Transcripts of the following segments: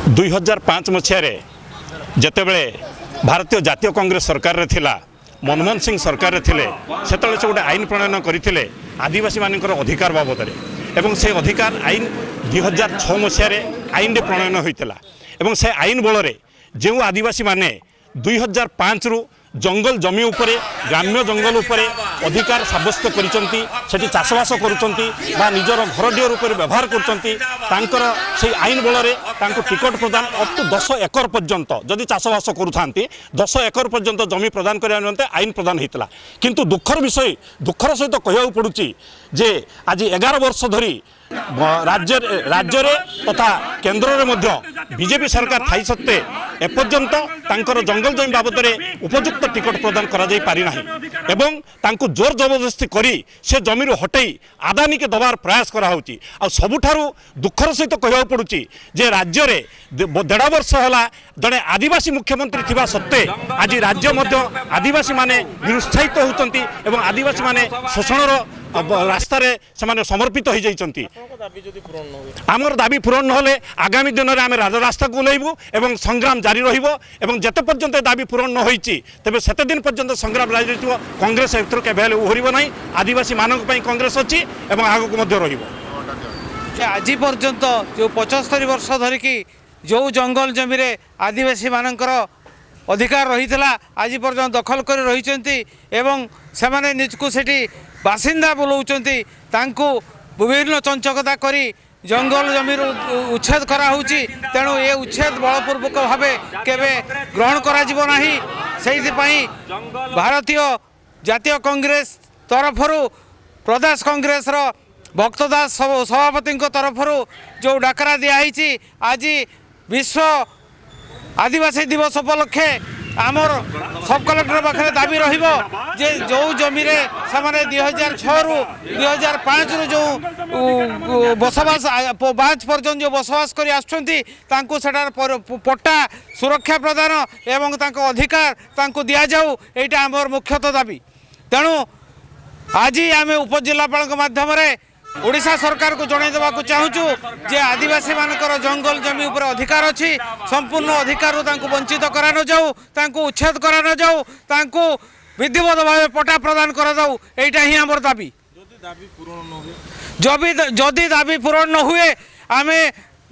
2005 मसीह जितेबले भारतीय जातीय कांग्रेस सरकार रे थिला मनमोहन सिंह सरकार रे थिले सेतले से गोटे आईन प्रणयन करथिले आदिवासी मानकर अधिकार बाबद एवं से अधिकार आईन 2006 मसीह आईन रे प्रणयन होइतिला एवं से आईन बल जो आदिवासी माने 2005 रु जंगल जमी उपरे ग्राम्य जंगल उपरे अधिकार सब्यस्त करिसंती सेठी चाषबास करुचंती बा निजर घरडीय रूप व्यवहार करुचंती तांकर से आईन बल तांको टिकट प्रदान अप टू 10 एकर पर्यंत जदि चाषबास करुथांती 10 एकर पर्यंत जमी प्रदान करने निमंते आईन प्रदान होता किंतु दुखर विषय दुखर सहित कहू पड़ुची जे आज 11 वर्ष धरी राज्य तथा केन्द्र में बीजेपी सरकार थाई सत्ते एपर्यंत तांकर जंगल जमी बाबद उपयुक्त टिकट प्रदान करा जाई पारि नाही एवं तांको जोर जबरदस्ती करी से जमी हटई आदानी के दबार प्रयास करा होची आ सबुठारु दुखर सहित कहू पड़ुची जे राज्य रे 1.5 वर्ष होला जड़े आदिवासी मुख्यमंत्री थिबा सत्ते आज राज्य मध्य आदिवासी माने निरुत्साहित होउचंती एवं आदिवासी माने शोषणर रास्तार से समर्पित हो जाइछंती आमर दाबी पूरण न आगामी दिन में आम राजरास्ता को ओह्लैबू एवं संग्राम जारी रहिबो जेते पर्यंत दाबी पूरण न होईची तेबे सेते दिन पर्यंत संग्राम जारी रहिबो कांग्रेस एथर केबे ओहरिबो नाही आदिवासी मानक पई कांग्रेस अछि एवं आगको मध्य रहिबो आज पर्यंत जो 75 वर्ष धरिकी जो जंगल जमी रे आदिवासी मानकर अधिकार रही आज पर्यंत दखल कर रही एवं से निजको सेठी बासिंदा बोलाउचंती तांको विभिन्न चंचकता करी जंगल जमी उच्छेद करा होउची तेणु ये उच्छेद बलपूर्वक भाव केबे ग्रहण करा जिवो नाही सेहि पई भारतीय जातीय कांग्रेस तरफरु प्रदेश कांग्रेस रो भक्तदास सभापति तरफरु जो डाकरा दिया आज विश्व आदिवासी दिवस उपलक्षे आमर सब कलेक्टर पाखे दाबी रहिबो जे जो जमी रे सामाने 2006 रु 2005 रु जो बसवास 5 पर्यंत जो बसवास करी आछंती तांको सेटार पट्टा सुरक्षा प्रदान एवं तांको अधिकार तांको दिया जाऊ एटा आमर मुख्यतः दाबी तेणु आज आम उपजिलापाल माध्यम ओडिशा सरकार को जन देवाक चाहूँ जे आदिवासी मानकर जंगल जमी उपर अधिकार अच्छी संपूर्ण अधिकार वंचित करा न जाऊ तांको उच्छेद करा न जाऊ तांको विधिवत भाव पट्टा प्रदान करा जाऊ एटा ही आमर दाबी जदि दाबी पूरण न हुए आमे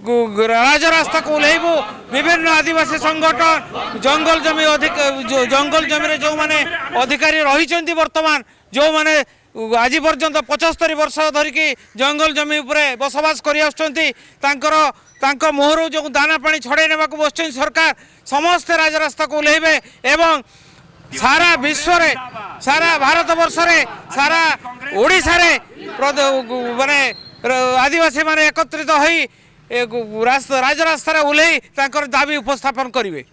राजरास्ता को ओह्लैबू विभिन्न आदिवासी संगठन जंगल जमी रे जो माने अधिकारी रही वर्तमान जो माने आज पर्यंत 75 वर्ष धरिकी जंगल जमी उपरे बसवास कर मुहर जो दाना पानी छड़े ने बस सरकार समस्त राजरास्ता को ओह्लैबे एवं सारा विश्व रे सारा भारत वर्ष रे सारा ओडिशा रे माने आदिवासी माने एकत्रित होई राजरास्ता ओह्लै दाबी उपस्थापन करिवे।